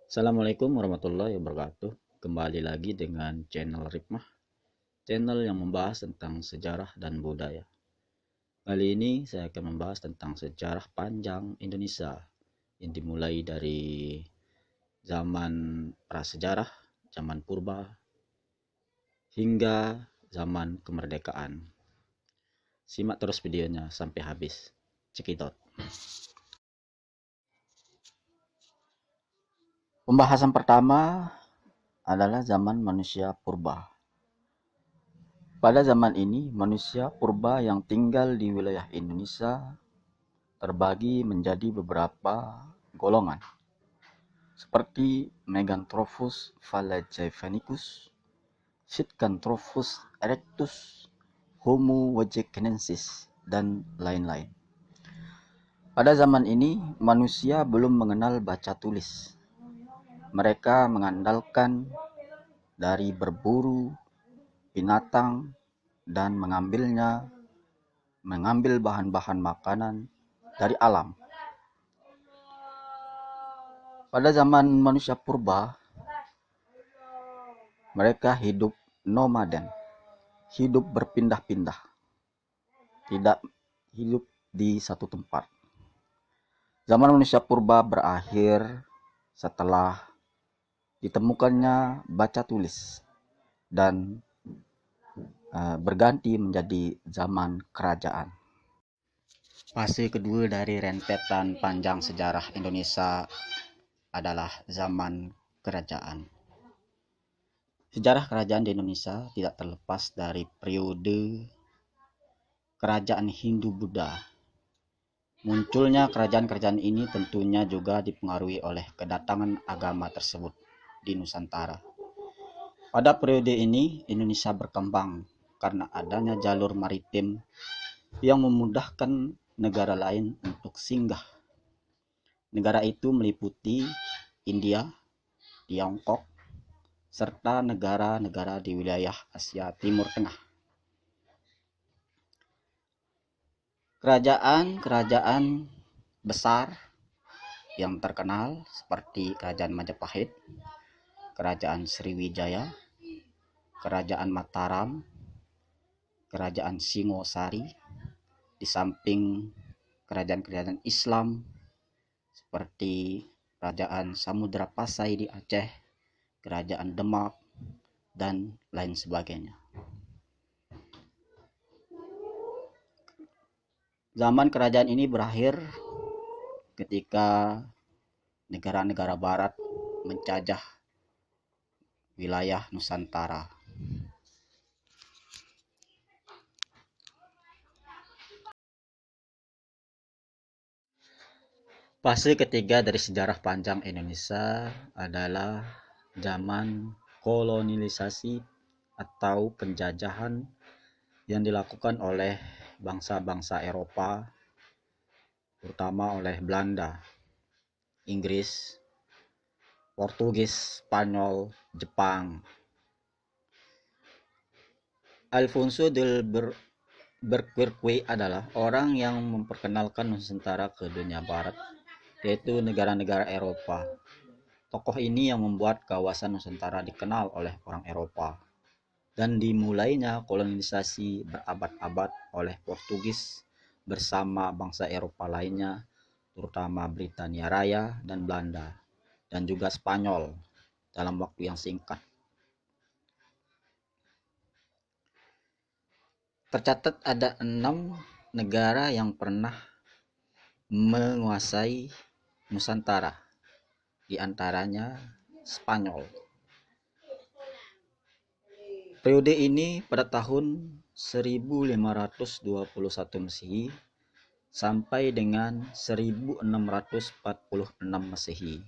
Assalamualaikum warahmatullahi wabarakatuh. Kembali lagi dengan channel Ripmah, channel yang membahas tentang sejarah dan budaya. Kali ini saya akan membahas tentang sejarah panjang Indonesia yang dimulai dari zaman prasejarah, zaman purba, hingga zaman kemerdekaan. Simak terus videonya sampai habis. Cekidot. Pembahasan pertama adalah zaman manusia purba. Pada zaman ini, manusia purba yang tinggal di wilayah Indonesia terbagi menjadi beberapa golongan, seperti Meganthropus phalagophanicus, Pithecanthropus erectus, Homo wagekenensis, dan lain-lain. Pada zaman ini, manusia belum mengenal baca tulis. Mereka mengandalkan dari berburu binatang dan mengambil bahan-bahan makanan dari alam. Pada zaman manusia purba, mereka hidup nomaden, hidup berpindah-pindah, tidak hidup di satu tempat. Zaman manusia purba berakhir setelah ditemukannya baca tulis dan berganti menjadi zaman kerajaan. Fase kedua dari rentetan panjang sejarah Indonesia adalah zaman kerajaan. Sejarah kerajaan di Indonesia tidak terlepas dari periode kerajaan Hindu-Buddha. Munculnya kerajaan-kerajaan ini tentunya juga dipengaruhi oleh kedatangan agama tersebut di Nusantara. Pada periode ini, Indonesia berkembang karena adanya jalur maritim yang memudahkan negara lain untuk singgah. Negara itu meliputi India, Tiongkok, serta negara-negara di wilayah Asia Timur Tengah. Kerajaan-kerajaan besar yang terkenal seperti Kerajaan Majapahit, Kerajaan Sriwijaya, Kerajaan Mataram, Kerajaan Singosari, di samping kerajaan-kerajaan Islam seperti Kerajaan Samudra Pasai di Aceh, Kerajaan Demak, dan lain sebagainya. Zaman kerajaan ini berakhir ketika negara-negara barat menjajah wilayah Nusantara. Fase ketiga dari sejarah panjang Indonesia adalah zaman kolonialisasi atau penjajahan yang dilakukan oleh bangsa-bangsa Eropa, terutama oleh Belanda, Inggris, Portugis, Spanyol, Jepang. Alfonso del Albuquerque adalah orang yang memperkenalkan Nusantara ke dunia barat, yaitu negara-negara Eropa. Tokoh ini yang membuat kawasan Nusantara dikenal oleh orang Eropa. Dan dimulainya kolonisasi berabad-abad oleh Portugis bersama bangsa Eropa lainnya, terutama Britania Raya dan Belanda, dan juga Spanyol dalam waktu yang singkat. Tercatat ada 6 negara yang pernah menguasai Nusantara, di antaranya Spanyol. Periode ini pada tahun 1521 Masehi sampai dengan 1646 Masehi.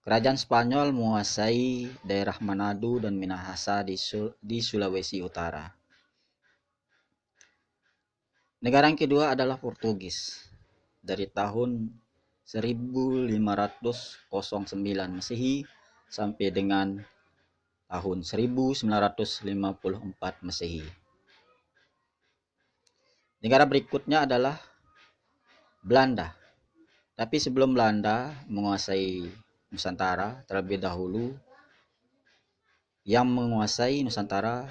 Kerajaan Spanyol menguasai daerah Manado dan Minahasa di Sulawesi Utara. Negara yang kedua adalah Portugis. Dari tahun 1509 Masehi sampai dengan tahun 1954 Masehi. Negara berikutnya adalah Belanda. Tapi sebelum Belanda menguasai Nusantara terlebih dahulu. Yang menguasai Nusantara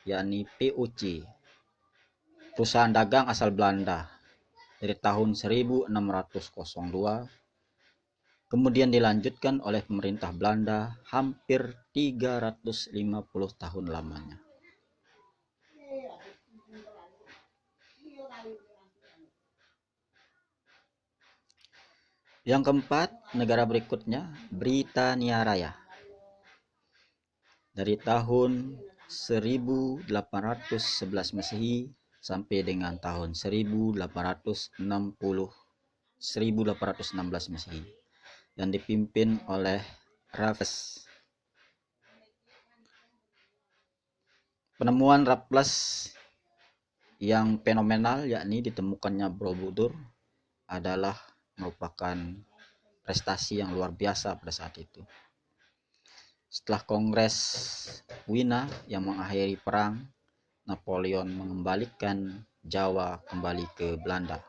yakni POC, perusahaan dagang asal Belanda, dari tahun 1602, kemudian dilanjutkan oleh pemerintah Belanda hampir 350 tahun lamanya. Yang keempat, negara berikutnya Britania Raya. Dari tahun 1811 Masehi sampai dengan tahun 1816 Masehi yang dipimpin oleh Raffles. Penemuan Raffles yang fenomenal yakni ditemukannya Borobudur adalah merupakan prestasi yang luar biasa pada saat itu. Setelah Kongres Wina yang mengakhiri perang, Napoleon mengembalikan Jawa kembali ke Belanda.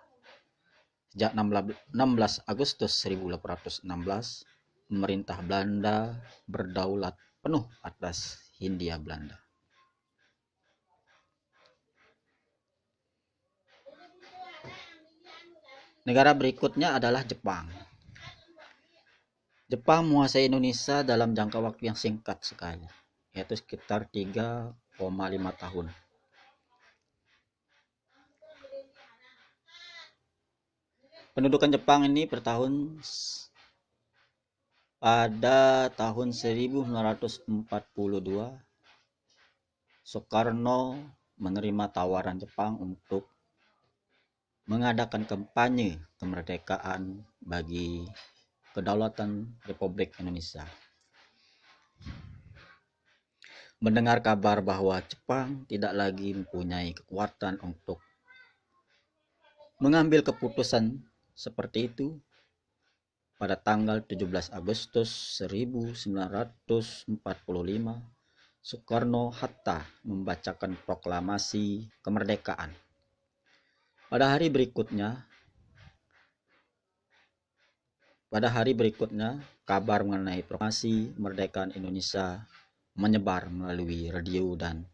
Sejak 16 Agustus 1816, pemerintah Belanda berdaulat penuh atas Hindia Belanda. Negara berikutnya adalah Jepang. Jepang menguasai Indonesia dalam jangka waktu yang singkat sekali, yaitu sekitar 3,5 tahun. Pendudukan Jepang ini pada tahun 1942, Soekarno menerima tawaran Jepang untuk mengadakan kampanye kemerdekaan bagi kedaulatan Republik Indonesia. Mendengar kabar bahwa Jepang tidak lagi mempunyai kekuatan untuk mengambil keputusan seperti itu, pada tanggal 17 Agustus 1945, Soekarno-Hatta membacakan proklamasi kemerdekaan. Pada hari berikutnya, kabar mengenai proklamasi kemerdekaan Indonesia menyebar melalui radio dan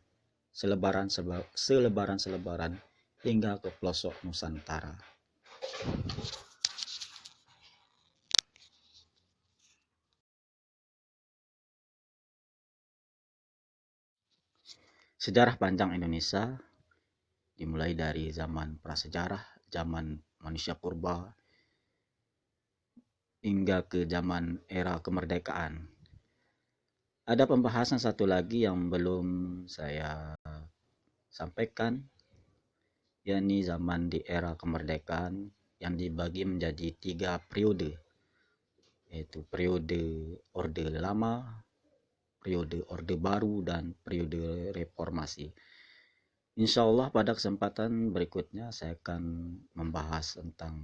selebaran hingga ke pelosok Nusantara. Sejarah panjang Indonesia dimulai dari zaman prasejarah, zaman manusia purba, hingga ke zaman era kemerdekaan. Ada pembahasan satu lagi yang belum saya sampaikan, yakni zaman di era kemerdekaan yang dibagi menjadi 3 periode, yaitu periode Orde Lama, periode Orde Baru, dan periode Reformasi. Insya Allah pada kesempatan berikutnya saya akan membahas tentang